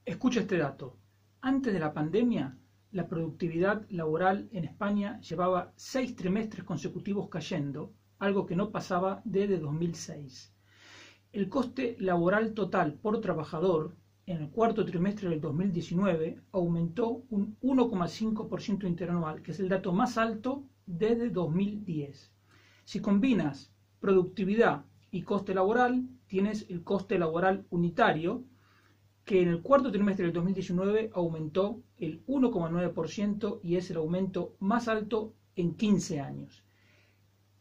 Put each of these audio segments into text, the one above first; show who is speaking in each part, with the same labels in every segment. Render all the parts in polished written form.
Speaker 1: Escucha este dato. Antes de la pandemia, la productividad laboral en España llevaba 6 trimestres consecutivos cayendo, algo que no pasaba desde 2006. El coste laboral total por trabajador en el cuarto trimestre del 2019 aumentó un 1,5% interanual, que es el dato más alto desde 2010. Si combinas productividad y coste laboral, tienes el coste laboral unitario, que en el cuarto trimestre del 2019 aumentó el 1,9% y es el aumento más alto en 15 años.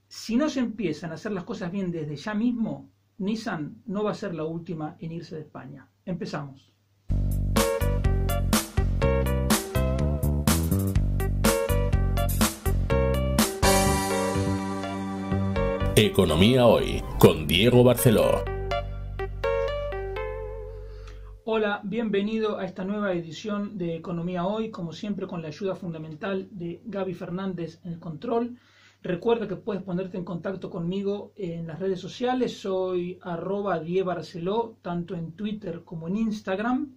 Speaker 1: Si no se empiezan a hacer las cosas bien desde ya mismo, Nissan no va a ser la última en irse de España. Empezamos.
Speaker 2: Economía Hoy, con Diego Barceló.
Speaker 1: Hola, bienvenido a esta nueva edición de Economía Hoy, como siempre con la ayuda fundamental de Gaby Fernández en el control. Recuerda que puedes ponerte en contacto conmigo en las redes sociales, soy @diebarceló, tanto en Twitter como en Instagram.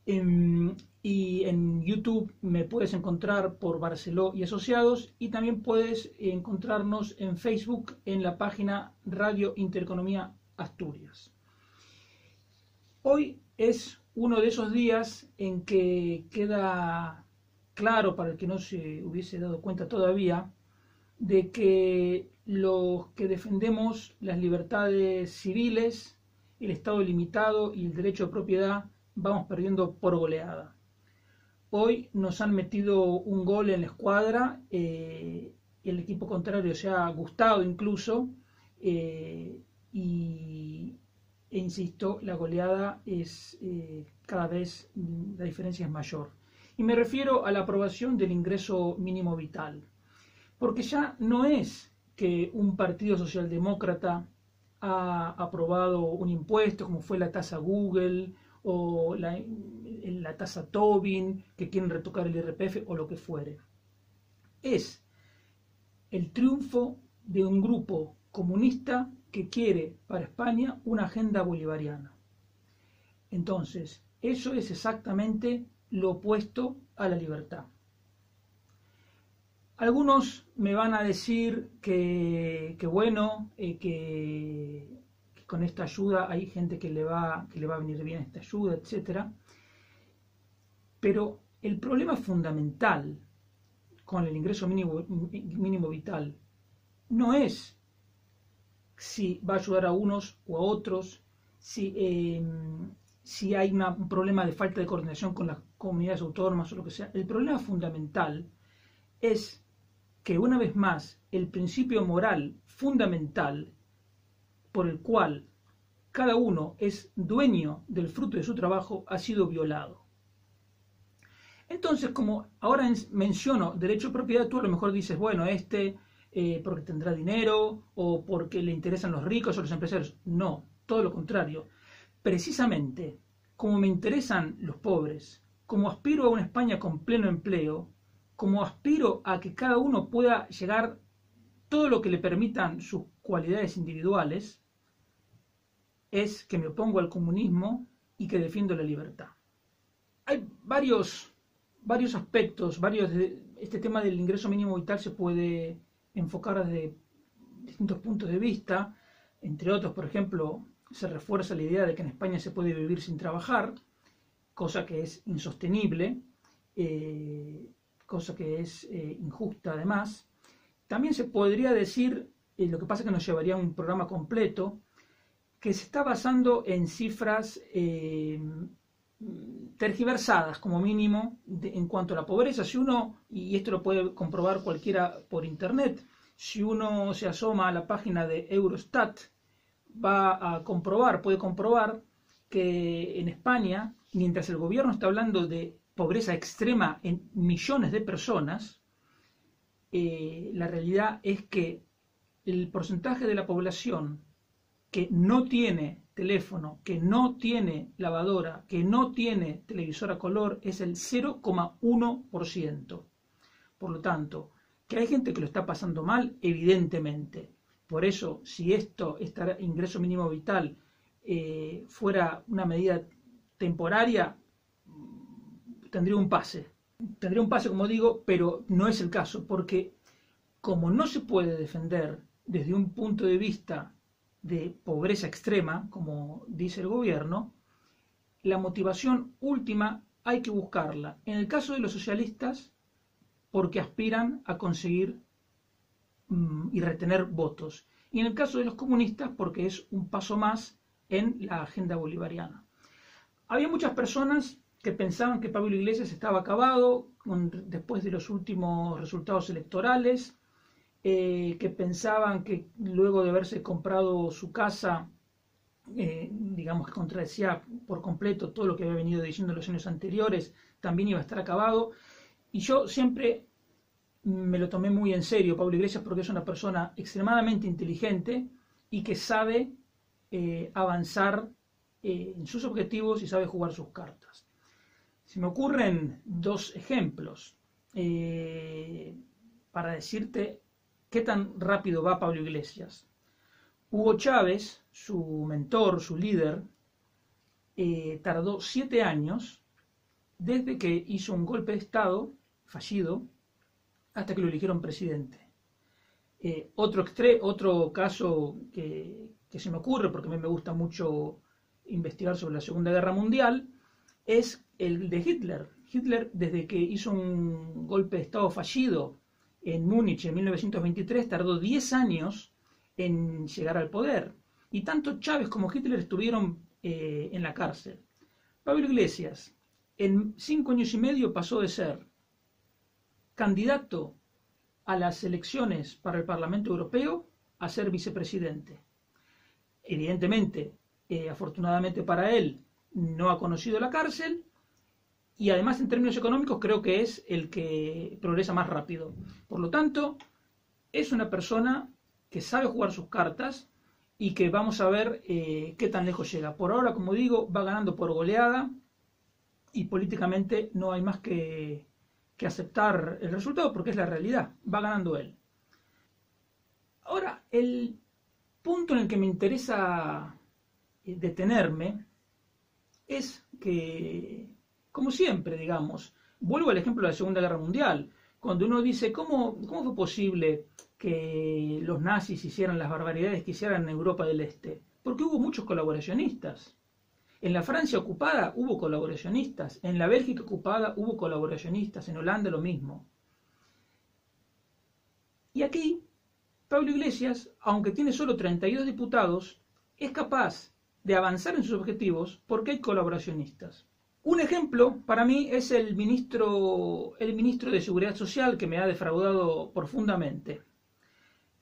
Speaker 1: Y en YouTube me puedes encontrar por Barceló y Asociados, y también puedes encontrarnos en Facebook en la página Radio Intereconomía Asturias. Hoy es uno de esos días en que queda claro, para el que no se hubiese dado cuenta todavía, de que los que defendemos las libertades civiles, el Estado limitado y el derecho de propiedad vamos perdiendo por goleada. Hoy nos han metido un gol en la escuadra, el equipo contrario se ha gustado incluso, e insisto, la goleada es cada vez, la diferencia es mayor. Y me refiero a la aprobación del ingreso mínimo vital. Porque ya no es que un partido socialdemócrata ha aprobado un impuesto como fue la tasa Google o la tasa Tobin, que quieren retocar el IRPF o lo que fuere. Es el triunfo de un grupo comunista que quiere para España una agenda bolivariana. Entonces, eso es exactamente lo opuesto a la libertad. Algunos me van a decir que con esta ayuda hay gente que le va a venir bien esta ayuda, etc. Pero el problema fundamental con el ingreso mínimo vital no es si va a ayudar a unos o a otros, si hay un problema de falta de coordinación con las comunidades autónomas o lo que sea. El problema fundamental es que una vez más el principio moral fundamental por el cual cada uno es dueño del fruto de su trabajo ha sido violado. Entonces, como ahora menciono derecho de propiedad, tú a lo mejor dices, bueno, porque tendrá dinero o porque le interesan los ricos o los empresarios. No, todo lo contrario. Precisamente, como me interesan los pobres, como aspiro a una España con pleno empleo, como aspiro a que cada uno pueda llegar todo lo que le permitan sus cualidades individuales, es que me opongo al comunismo y que defiendo la libertad. Hay varios aspectos, este tema del ingreso mínimo vital se puede enfocar desde distintos puntos de vista. Entre otros, por ejemplo, se refuerza la idea de que en España se puede vivir sin trabajar, cosa que es insostenible, cosa que es injusta además. También se podría decir, lo que pasa es que nos llevaría a un programa completo, que se está basando en cifras tergiversadas como mínimo en cuanto a la pobreza. Si uno, y esto lo puede comprobar cualquiera por internet, si uno se asoma a la página de Eurostat, puede comprobar que en España, mientras el gobierno está hablando de pobreza extrema en millones de personas, la realidad es que el porcentaje de la población que no tiene teléfono, que no tiene lavadora, que no tiene televisor a color es el 0,1%. Por lo tanto, que hay gente que lo está pasando mal, evidentemente. Por eso, si este ingreso mínimo vital fuera una medida temporaria, tendría un pase. Tendría un pase, como digo, pero no es el caso, porque como no se puede defender desde un punto de vista de pobreza extrema, como dice el gobierno, la motivación última hay que buscarla. En el caso de los socialistas, porque aspiran a conseguir y retener votos. Y en el caso de los comunistas, porque es un paso más en la agenda bolivariana. Había muchas personas que pensaban que Pablo Iglesias estaba acabado después de los últimos resultados electorales, que pensaban que luego de haberse comprado su casa, digamos que contradecía por completo todo lo que había venido diciendo en los años anteriores, también iba a estar acabado. Y yo siempre me lo tomé muy en serio, Pablo Iglesias, porque es una persona extremadamente inteligente y que sabe avanzar en sus objetivos y sabe jugar sus cartas. Se me ocurren dos ejemplos para decirte qué tan rápido va Pablo Iglesias. Hugo Chávez, su mentor, su líder, tardó 7 años desde que hizo un golpe de Estado fallido hasta que lo eligieron presidente. Otro caso que se me ocurre, porque a mí me gusta mucho investigar sobre la Segunda Guerra Mundial, es el de Hitler. Hitler, desde que hizo un golpe de Estado fallido en Múnich en 1923, tardó 10 años en llegar al poder. Y tanto Chávez como Hitler estuvieron en la cárcel. Pablo Iglesias, en 5 años y medio pasó de ser candidato a las elecciones para el Parlamento Europeo a ser vicepresidente. Evidentemente, afortunadamente para él, no ha conocido la cárcel y además en términos económicos creo que es el que progresa más rápido. Por lo tanto, es una persona que sabe jugar sus cartas y que vamos a ver qué tan lejos llega. Por ahora, como digo, va ganando por goleada y políticamente no hay más que aceptar el resultado porque es la realidad, va ganando él. Ahora, el punto en el que me interesa detenerme es que, como siempre, digamos, vuelvo al ejemplo de la Segunda Guerra Mundial, cuando uno dice, ¿cómo fue posible que los nazis hicieran las barbaridades que hicieran en Europa del Este? Porque hubo muchos colaboracionistas. En la Francia ocupada hubo colaboracionistas, en la Bélgica ocupada hubo colaboracionistas, en Holanda lo mismo. Y aquí, Pablo Iglesias, aunque tiene solo 32 diputados, es capaz de avanzar en sus objetivos porque hay colaboracionistas. Un ejemplo para mí es el ministro de Seguridad Social, que me ha defraudado profundamente.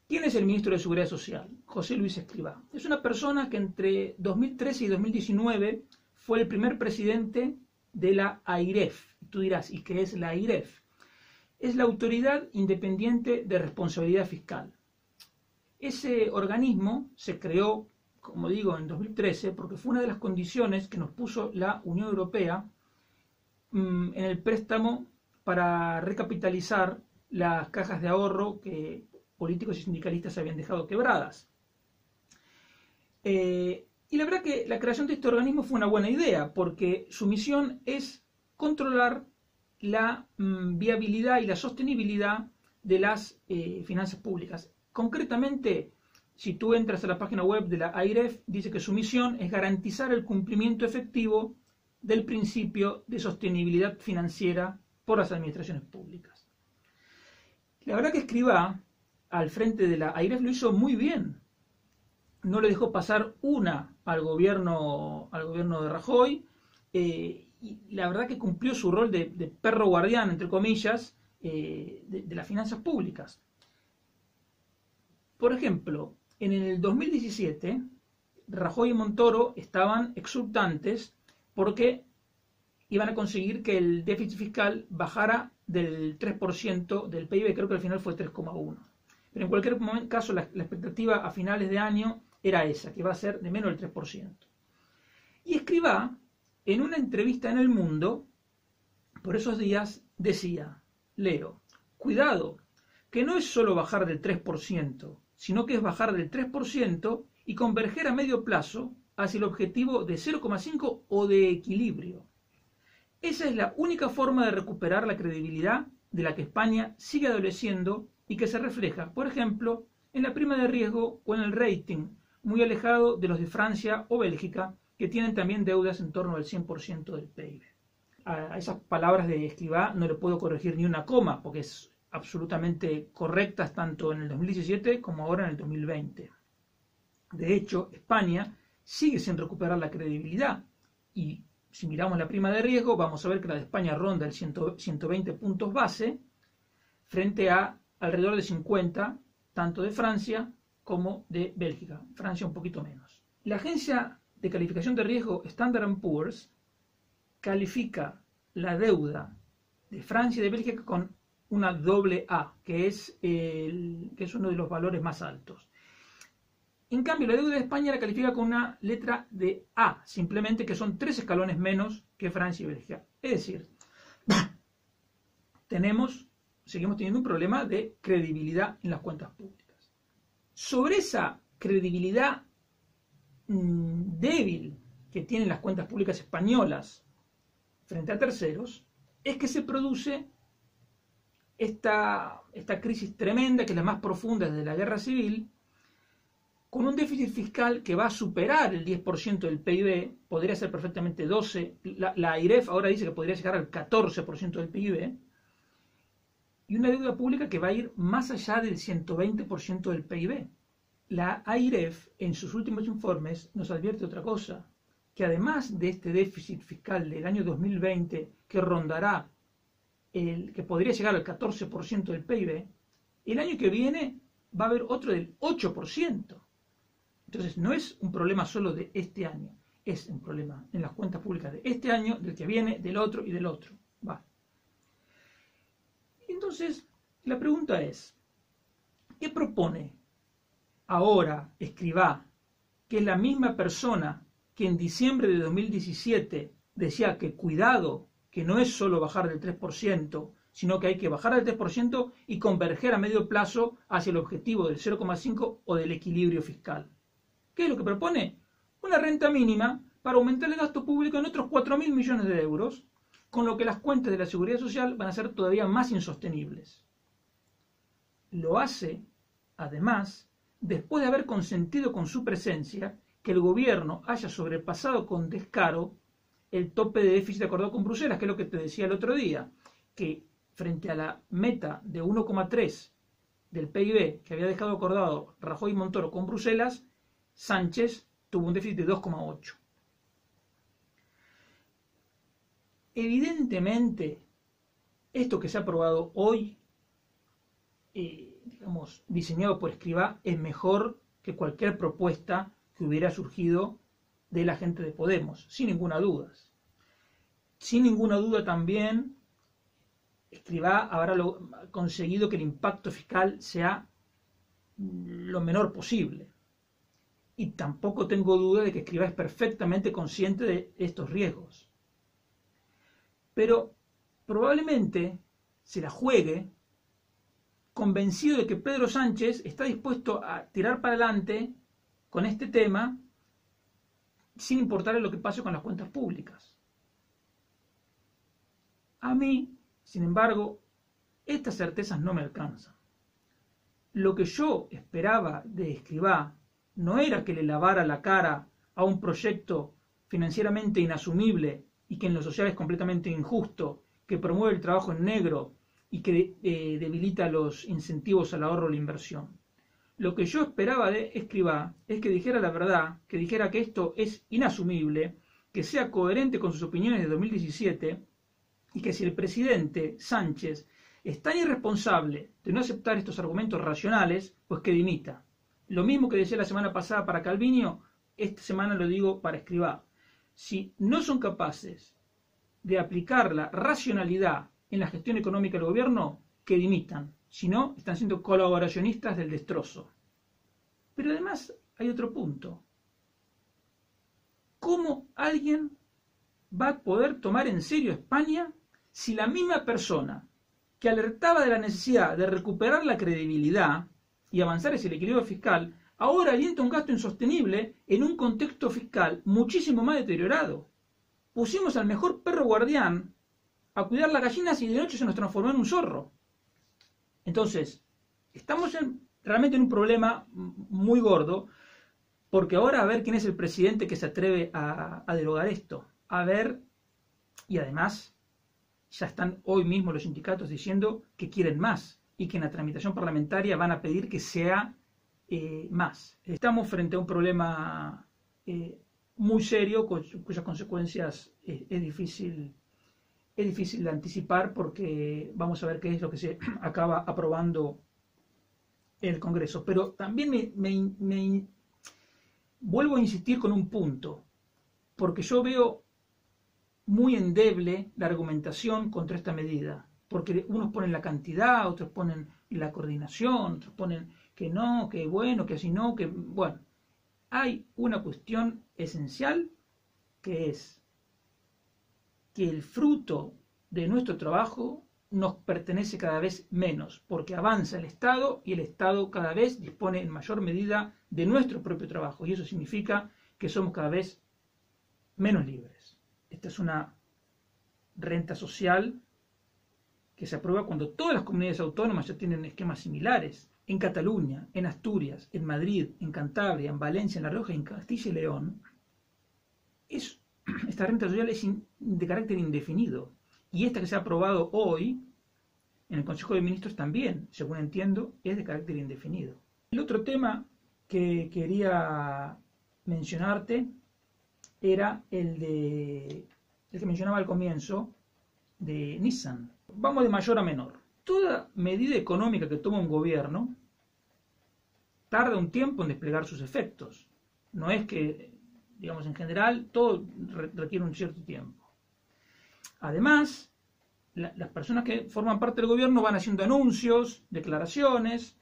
Speaker 1: ¿Quién es el ministro de Seguridad Social? José Luis Escrivá. Es una persona que entre 2013 y 2019 fue el primer presidente de la AIREF. Tú dirás, ¿y qué es la AIREF? Es la Autoridad Independiente de Responsabilidad Fiscal. Ese organismo se creó, como digo, en 2013, porque fue una de las condiciones que nos puso la Unión Europea en el préstamo para recapitalizar las cajas de ahorro que políticos y sindicalistas habían dejado quebradas. Y la verdad que la creación de este organismo fue una buena idea, porque su misión es controlar la viabilidad y la sostenibilidad de las finanzas públicas. Concretamente, si tú entras a la página web de la AIREF, dice que su misión es garantizar el cumplimiento efectivo del principio de sostenibilidad financiera por las administraciones públicas. La verdad que Escrivá, al frente de la AIREF, lo hizo muy bien. No le dejó pasar una al gobierno de Rajoy, y la verdad que cumplió su rol de perro guardián, entre comillas, de las finanzas públicas. Por ejemplo, en el 2017, Rajoy y Montoro estaban exultantes porque iban a conseguir que el déficit fiscal bajara del 3% del PIB, creo que al final fue 3,1%. Pero en cualquier caso, la expectativa a finales de año era esa, que va a ser de menos del 3%. Y Escrivá, en una entrevista en El Mundo, por esos días, decía, leo, cuidado, que no es solo bajar del 3%, sino que es bajar del 3% y converger a medio plazo hacia el objetivo de 0,5 o de equilibrio. Esa es la única forma de recuperar la credibilidad de la que España sigue adoleciendo y que se refleja, por ejemplo, en la prima de riesgo o en el rating, muy alejado de los de Francia o Bélgica, que tienen también deudas en torno al 100% del PIB. A esas palabras de Escrivá no le puedo corregir ni una coma, porque es absolutamente correctas tanto en el 2017 como ahora en el 2020. De hecho, España sigue sin recuperar la credibilidad y si miramos la prima de riesgo vamos a ver que la de España ronda el 120 puntos base frente a alrededor de 50 tanto de Francia como de Bélgica. Francia un poquito menos. La agencia de calificación de riesgo Standard & Poor's califica la deuda de Francia y de Bélgica con una AA, que es uno de los valores más altos. En cambio, la deuda de España la califica con una letra de A, simplemente que son 3 escalones menos que Francia y Bélgica. Es decir, seguimos teniendo un problema de credibilidad en las cuentas públicas. Sobre esa credibilidad débil que tienen las cuentas públicas españolas frente a terceros, es que se produce esta crisis tremenda, que es la más profunda desde la guerra civil, con un déficit fiscal que va a superar el 10% del PIB, podría ser perfectamente 12%, la AIREF ahora dice que podría llegar al 14% del PIB, y una deuda pública que va a ir más allá del 120% del PIB. La AIREF, en sus últimos informes, nos advierte otra cosa, que además de este déficit fiscal del año 2020, que rondará, que podría llegar al 14% del PIB, el año que viene va a haber otro del 8%. Entonces no es un problema solo de este año, es un problema en las cuentas públicas de este año, del que viene, del otro y del otro. Va. Entonces, la pregunta es, ¿qué propone ahora Escrivá, que es la misma persona que en diciembre de 2017 decía que cuidado, que no es solo bajar del 3%, sino que hay que bajar del 3% y converger a medio plazo hacia el objetivo del 0,5 o del equilibrio fiscal? ¿Qué es lo que propone? Una renta mínima para aumentar el gasto público en otros 4.000 millones de euros, con lo que las cuentas de la Seguridad Social van a ser todavía más insostenibles. Lo hace, además, después de haber consentido con su presencia que el gobierno haya sobrepasado con descaro el tope de déficit acordado con Bruselas, que es lo que te decía el otro día, que frente a la meta de 1,3 del PIB que había dejado acordado Rajoy y Montoro con Bruselas, Sánchez tuvo un déficit de 2,8. Evidentemente, esto que se ha aprobado hoy, diseñado por Escrivá, es mejor que cualquier propuesta que hubiera surgido de la gente de Podemos, sin ninguna duda. Sin ninguna duda también, Escrivá habrá conseguido que el impacto fiscal sea lo menor posible. Y tampoco tengo duda de que Escrivá es perfectamente consciente de estos riesgos. Pero probablemente se la juegue convencido de que Pedro Sánchez está dispuesto a tirar para adelante con este tema sin importarle lo que pase con las cuentas públicas. A mí, sin embargo, estas certezas no me alcanzan. Lo que yo esperaba de Escrivá no era que le lavara la cara a un proyecto financieramente inasumible y que en lo social es completamente injusto, que promueve el trabajo en negro y que debilita los incentivos al ahorro y la inversión. Lo que yo esperaba de Escrivá es que dijera la verdad, que dijera que esto es inasumible, que sea coherente con sus opiniones de 2017 y que si el presidente Sánchez es tan irresponsable de no aceptar estos argumentos racionales, pues que dimita. Lo mismo que decía la semana pasada para Calviño, esta semana lo digo para Escrivá. Si no son capaces de aplicar la racionalidad en la gestión económica del gobierno, que dimitan. Si no, están siendo colaboracionistas del destrozo. Pero además hay otro punto. ¿Cómo alguien va a poder tomar en serio a España si la misma persona que alertaba de la necesidad de recuperar la credibilidad y avanzar hacia el equilibrio fiscal, ahora alienta un gasto insostenible en un contexto fiscal muchísimo más deteriorado? pusimos al mejor perro guardián a cuidar las gallinas y de noche se nos transformó en un zorro. Entonces, estamos realmente en un problema muy gordo, porque ahora a ver quién es el presidente que se atreve a derogar esto. A ver, y además, ya están hoy mismo los sindicatos diciendo que quieren más y que en la tramitación parlamentaria van a pedir que sea más. Estamos frente a un problema muy serio, cuyas consecuencias es difícil de anticipar, porque vamos a ver qué es lo que se acaba aprobando en el Congreso. Pero también me vuelvo a insistir con un punto, porque yo veo muy endeble la argumentación contra esta medida, porque unos ponen la cantidad, otros ponen la coordinación, otros ponen que no, que bueno, que así no, que bueno. Hay una cuestión esencial, que es que el fruto de nuestro trabajo nos pertenece cada vez menos, porque avanza el Estado y el Estado cada vez dispone en mayor medida de nuestro propio trabajo, y eso significa que somos cada vez menos libres. Esta es una renta social que se aprueba cuando todas las comunidades autónomas ya tienen esquemas similares. En Cataluña, en Asturias, en Madrid, en Cantabria, en Valencia, en La Rioja y en Castilla y León, esta renta social es de carácter indefinido. Y esta que se ha aprobado hoy en el Consejo de Ministros también, según entiendo, es de carácter indefinido. El otro tema que quería mencionarte era el que mencionaba al comienzo, de Nissan. Vamos de mayor a menor. Toda medida económica que toma un gobierno tarda un tiempo en desplegar sus efectos. No es que, digamos, en general, todo requiere un cierto tiempo. Además, las personas que forman parte del gobierno van haciendo anuncios, declaraciones,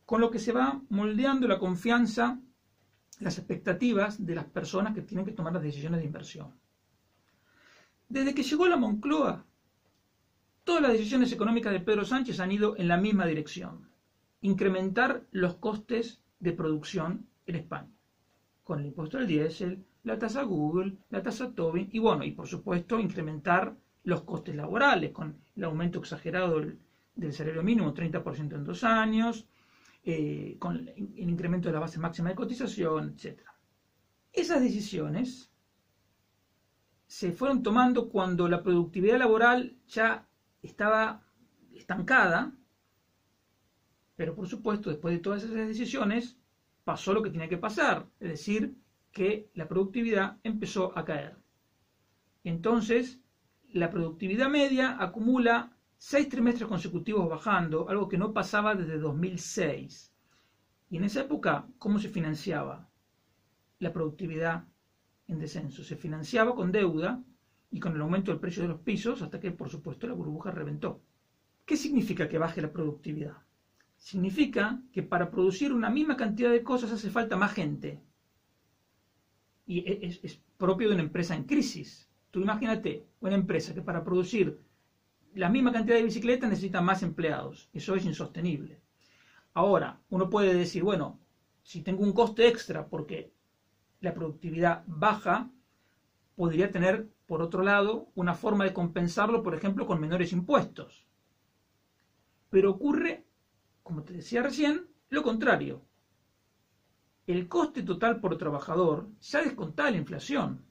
Speaker 1: con lo que se va moldeando la confianza, las expectativas de las personas que tienen que tomar las decisiones de inversión. Desde que llegó la Moncloa, todas las decisiones económicas de Pedro Sánchez han ido en la misma dirección: incrementar los costes de producción en España, con el impuesto al diésel, la tasa Google, la tasa Tobin, y bueno, y por supuesto incrementar los costes laborales, con el aumento exagerado del salario mínimo, 30% en 2 años, con el incremento de la base máxima de cotización, etc. Esas decisiones se fueron tomando cuando la productividad laboral ya estaba estancada, pero por supuesto después de todas esas decisiones pasó lo que tenía que pasar, es decir, que la productividad empezó a caer. Entonces, la productividad media acumula 6 trimestres consecutivos bajando, algo que no pasaba desde 2006. Y en esa época, ¿cómo se financiaba la productividad en descenso? Se financiaba con deuda y con el aumento del precio de los pisos, hasta que, por supuesto, la burbuja reventó. ¿Qué significa que baje la productividad? Significa que para producir una misma cantidad de cosas hace falta más gente. Y es propio de una empresa en crisis. Tú imagínate una empresa que para producir la misma cantidad de bicicletas necesita más empleados. Eso es insostenible. Ahora, uno puede decir, bueno, si tengo un coste extra porque la productividad baja, podría tener, por otro lado, una forma de compensarlo, por ejemplo, con menores impuestos. Pero ocurre, como te decía recién, lo contrario. El coste total por trabajador, ya descontada la inflación,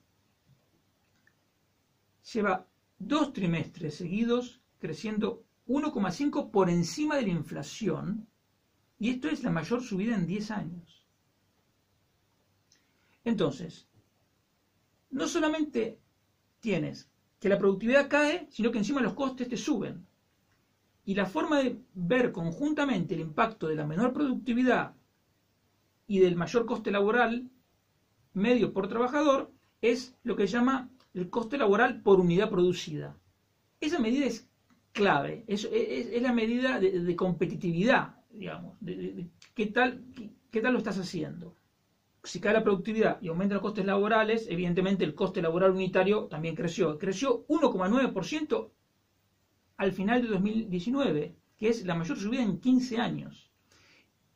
Speaker 1: lleva 2 trimestres seguidos creciendo 1,5 por encima de la inflación, y esto es la mayor subida en 10 años. Entonces, no solamente tienes que la productividad cae, sino que encima los costes te suben. Y la forma de ver conjuntamente el impacto de la menor productividad y del mayor coste laboral medio por trabajador es lo que se llama el coste laboral por unidad producida. Esa medida es clave, es la medida de competitividad, digamos, de qué tal lo estás haciendo. Si cae la productividad y aumentan los costes laborales, evidentemente el coste laboral unitario también creció. Creció 1,9% al final de 2019, que es la mayor subida en 15 años.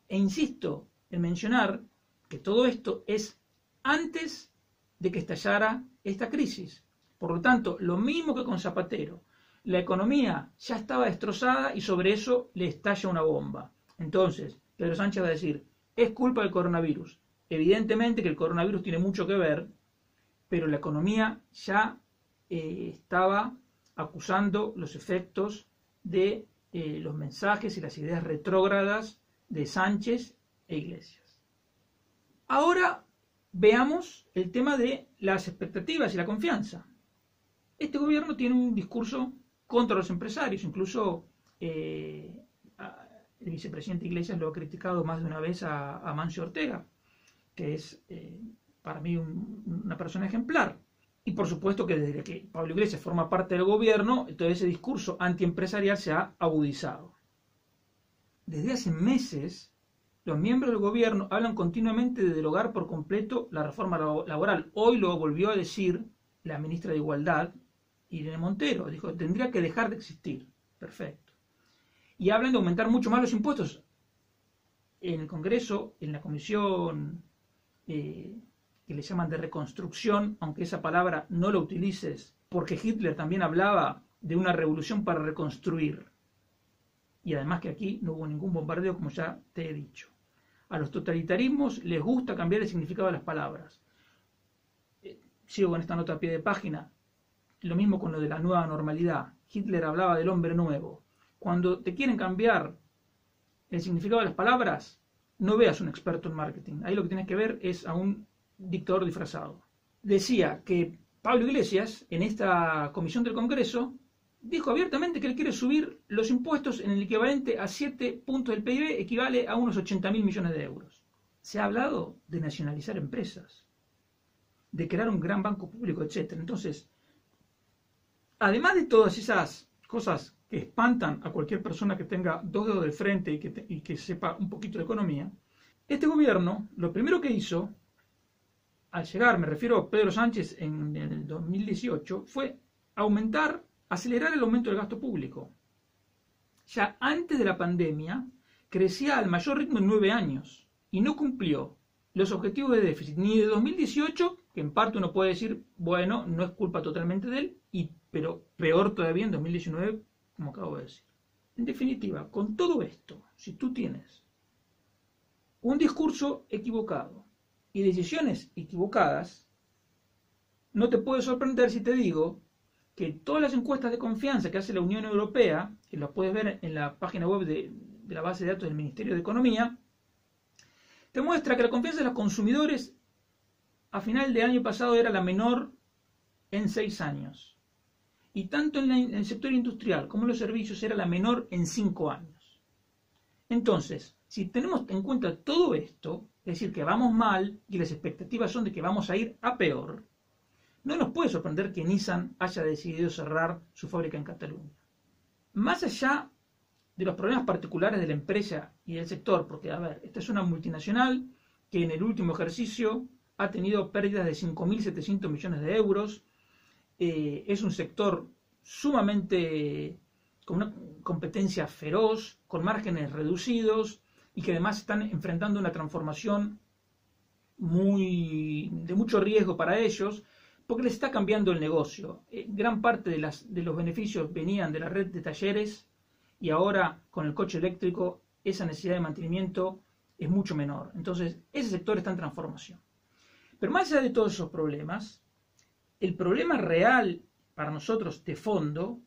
Speaker 1: E insisto en mencionar que todo esto es antes de que estallara esta crisis. Por lo tanto, lo mismo que con Zapatero. La economía ya estaba destrozada y sobre eso le estalla una bomba. Entonces, Pedro Sánchez va a decir, es culpa del coronavirus. Evidentemente que el coronavirus tiene mucho que ver, pero la economía ya estaba acusando los efectos de los mensajes y las ideas retrógradas de Sánchez e Iglesias. Ahora veamos el tema de las expectativas y la confianza. Este gobierno tiene un discurso contra los empresarios, incluso el vicepresidente Iglesias lo ha criticado más de una vez a Amancio Ortega, que es para mí una persona ejemplar. Y por supuesto que desde que Pablo Iglesias forma parte del gobierno, todo ese discurso antiempresarial se ha agudizado. Desde hace meses, los miembros del gobierno hablan continuamente de derogar por completo la reforma laboral. Hoy lo volvió a decir la ministra de Igualdad, Irene Montero. Dijo, tendría que dejar de existir. Perfecto. Y hablan de aumentar mucho más los impuestos. En el Congreso, en la comisión que le llaman de reconstrucción, aunque esa palabra no la utilices, porque Hitler también hablaba de una revolución para reconstruir. Y además que aquí no hubo ningún bombardeo, como ya te he dicho. A los totalitarismos les gusta cambiar el significado de las palabras. Sigo con esta nota a pie de página. Lo mismo con lo de la nueva normalidad. Hitler hablaba del hombre nuevo. Cuando te quieren cambiar el significado de las palabras, no veas un experto en marketing. Ahí lo que tienes que ver es a un dictador disfrazado. Decía que Pablo Iglesias, en esta comisión del Congreso, dijo abiertamente que él quiere subir los impuestos en el equivalente a 7 puntos del PIB, equivale a unos 80.000 millones de euros. Se ha hablado de nacionalizar empresas, de crear un gran banco público, etc. Entonces, además de todas esas cosas que espantan a cualquier persona que tenga dos dedos de frente y que sepa un poquito de economía, este gobierno lo primero que hizo, al llegar, me refiero a Pedro Sánchez en el 2018, fue acelerar el aumento del gasto público. Ya antes de la pandemia, crecía al mayor ritmo en 9 años y no cumplió los objetivos de déficit ni de 2018, que en parte uno puede decir, bueno, no es culpa totalmente de él, pero peor todavía en 2019, como acabo de decir. En definitiva, con todo esto, si tú tienes un discurso equivocado y decisiones equivocadas, no te puede sorprender si te digo que todas las encuestas de confianza que hace la Unión Europea, que las puedes ver en la página web de la base de datos del Ministerio de Economía, te muestra que la confianza de los consumidores a final de año pasado era la menor en 6 años. Y tanto en el sector industrial como en los servicios era la menor en 5 años. Entonces, si tenemos en cuenta todo esto, es decir, que vamos mal y las expectativas son de que vamos a ir a peor, no nos puede sorprender que Nissan haya decidido cerrar su fábrica en Cataluña. Más allá de los problemas particulares de la empresa y del sector, porque, a ver, esta es una multinacional que en el último ejercicio ha tenido pérdidas de 5.700 millones de euros, es un sector sumamente con una competencia feroz, con márgenes reducidos y que además están enfrentando una transformación de mucho riesgo para ellos, porque les está cambiando el negocio. Gran parte de los beneficios venían de la red de talleres y ahora con el coche eléctrico esa necesidad de mantenimiento es mucho menor. Entonces ese sector está en transformación. Pero más allá de todos esos problemas, el problema real para nosotros de fondo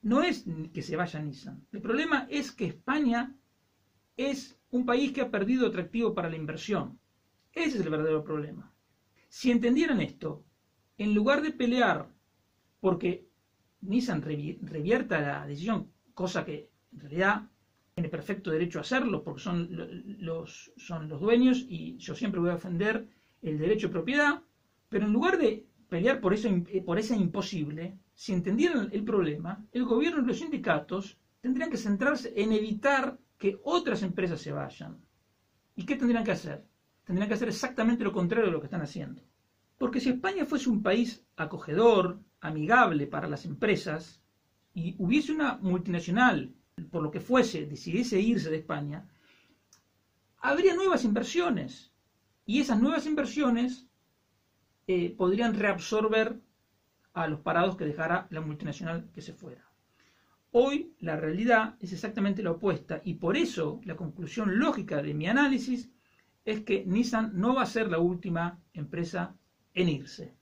Speaker 1: no es que se vaya Nissan. El problema es que España es un país que ha perdido atractivo para la inversión. Ese es el verdadero problema. Si entendieran esto, en lugar de pelear porque Nissan revierta la decisión, cosa que en realidad tiene perfecto derecho a hacerlo porque son los dueños y yo siempre voy a defender el derecho de propiedad, pero en lugar de pelear por ese imposible, si entendieran el problema, el gobierno y los sindicatos tendrían que centrarse en evitar que otras empresas se vayan. ¿Y qué tendrían que hacer? Tendrían que hacer exactamente lo contrario de lo que están haciendo. Porque si España fuese un país acogedor, amigable para las empresas, y hubiese una multinacional, por lo que fuese, decidiese irse de España, habría nuevas inversiones. Y esas nuevas inversiones podrían reabsorber a los parados que dejara la multinacional que se fuera. Hoy la realidad es exactamente la opuesta y por eso la conclusión lógica de mi análisis es que Nissan no va a ser la última empresa en irse.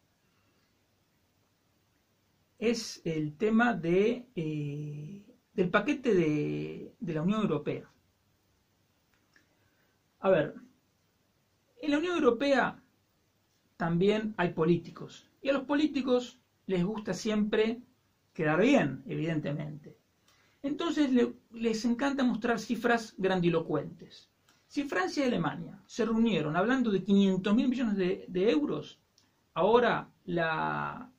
Speaker 1: Es el tema del paquete de la Unión Europea. A ver, en la Unión Europea también hay políticos y a los políticos les gusta siempre quedar bien, evidentemente. Entonces les encanta mostrar cifras grandilocuentes. Si Francia y Alemania se reunieron hablando de 500.000 millones de euros, ahora la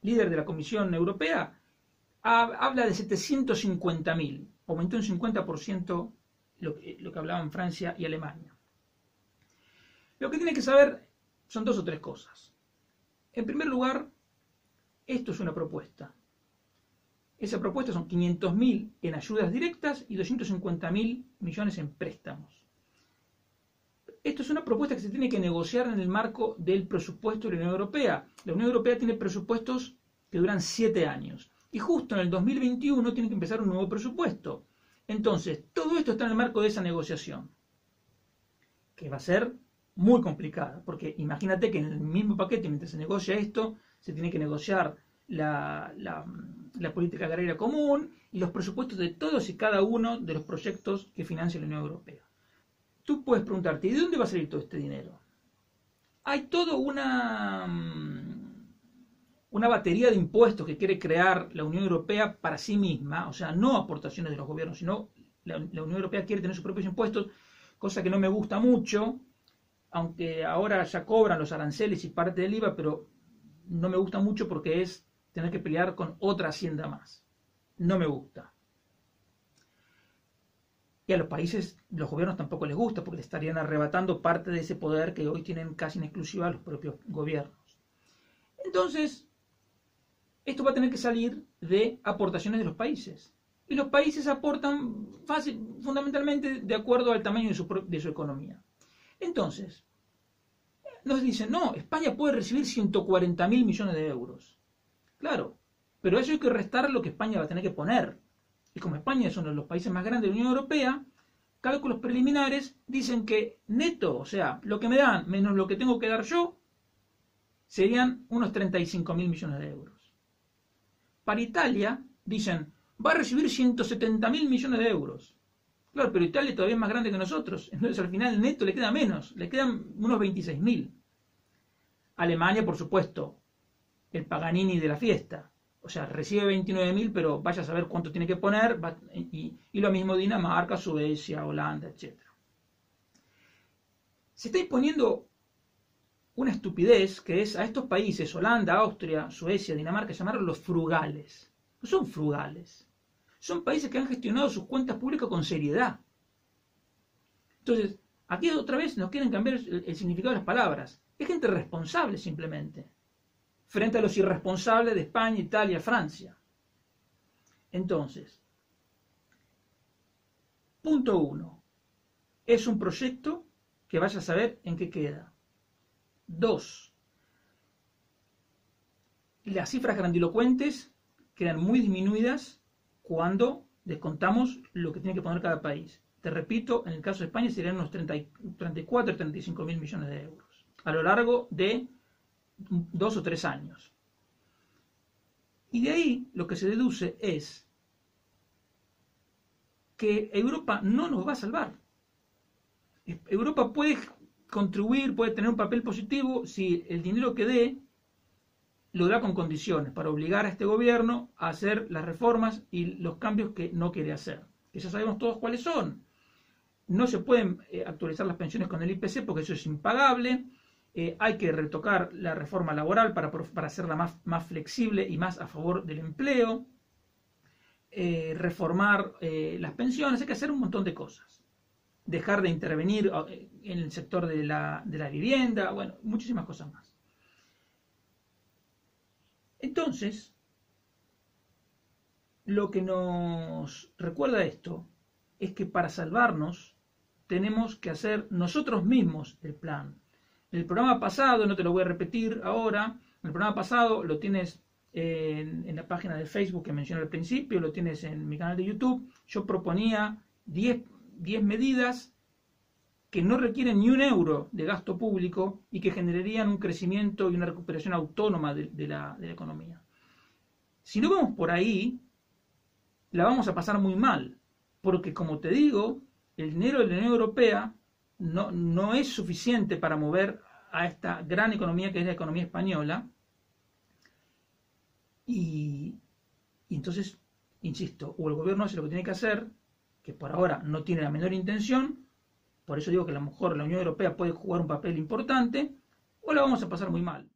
Speaker 1: líder de la Comisión Europea habla de 750.000, aumentó un 50% lo que hablaban Francia y Alemania. Lo que tiene que saber son dos o tres cosas. En primer lugar, esto es una propuesta. Esa propuesta son 500.000 en ayudas directas y 250.000 millones en préstamos. Esto es una propuesta que se tiene que negociar en el marco del presupuesto de la Unión Europea. La Unión Europea tiene presupuestos que duran 7 años. Y justo en el 2021 tiene que empezar un nuevo presupuesto. Entonces, todo esto está en el marco de esa negociación, que va a ser muy complicada, porque imagínate que en el mismo paquete, mientras se negocia esto, se tiene que negociar la política agraria común y los presupuestos de todos y cada uno de los proyectos que financia la Unión Europea. Tú puedes preguntarte, ¿y de dónde va a salir todo este dinero? Hay toda una batería de impuestos que quiere crear la Unión Europea para sí misma, o sea, no aportaciones de los gobiernos, sino la Unión Europea quiere tener sus propios impuestos, cosa que no me gusta mucho, aunque ahora ya cobran los aranceles y parte del IVA, pero no me gusta mucho porque es tener que pelear con otra hacienda más. No me gusta. Y a los países, los gobiernos tampoco les gusta porque le estarían arrebatando parte de ese poder que hoy tienen casi en exclusiva los propios gobiernos. Entonces, esto va a tener que salir de aportaciones de los países. Y los países aportan fundamentalmente de acuerdo al tamaño de su economía. Entonces, nos dicen, no, España puede recibir 140.000 millones de euros. Claro, pero a eso hay que restar lo que España va a tener que poner. Y como España es uno de los países más grandes de la Unión Europea, cálculos preliminares dicen que neto, o sea, lo que me dan menos lo que tengo que dar yo, serían unos 35.000 millones de euros. Para Italia, dicen, va a recibir 170.000 millones de euros. Claro, pero Italia todavía es más grande que nosotros, entonces al final el neto le queda menos, le quedan unos 26.000. Alemania, por supuesto, el Paganini de la fiesta, o sea, recibe 29.000, pero vaya a saber cuánto tiene que poner, y lo mismo Dinamarca, Suecia, Holanda, etc. Se está imponiendo una estupidez que es a estos países, Holanda, Austria, Suecia, Dinamarca, llamarlos los frugales. No son frugales. Son países que han gestionado sus cuentas públicas con seriedad. Entonces, aquí otra vez nos quieren cambiar el significado de las palabras. Es gente responsable simplemente, frente a los irresponsables de España, Italia, Francia. Entonces, punto 1. Es un proyecto que vaya a saber en qué queda. 2. Las cifras grandilocuentes quedan muy disminuidas cuando descontamos lo que tiene que poner cada país. Te repito, en el caso de España serían unos 34 o 35.000 millones de euros a lo largo de 2 o 3 años. Y de ahí lo que se deduce es que Europa no nos va a salvar. Europa puede contribuir, puede tener un papel positivo si el dinero que dé lo da con condiciones para obligar a este gobierno a hacer las reformas y los cambios que no quiere hacer, que ya sabemos todos cuáles son. No se pueden actualizar las pensiones con el IPC porque eso es impagable. Hay que retocar la reforma laboral para hacerla más flexible y más a favor del empleo. Reformar las pensiones, hay que hacer un montón de cosas. Dejar de intervenir en el sector de la vivienda, bueno, muchísimas cosas más. Entonces, lo que nos recuerda esto es que para salvarnos tenemos que hacer nosotros mismos el plan. El programa pasado, no te lo voy a repetir ahora, el programa pasado lo tienes en la página de Facebook que mencioné al principio, lo tienes en mi canal de YouTube. Yo proponía 10 medidas que no requieren ni un euro de gasto público y que generarían un crecimiento y una recuperación autónoma de la economía. Si no vamos por ahí, la vamos a pasar muy mal, porque como te digo, el dinero de la Unión Europea no es suficiente para mover a esta gran economía que es la economía española. Y entonces, insisto, o el gobierno hace lo que tiene que hacer, que por ahora no tiene la menor intención, por eso digo que a lo mejor la Unión Europea puede jugar un papel importante, o la vamos a pasar muy mal.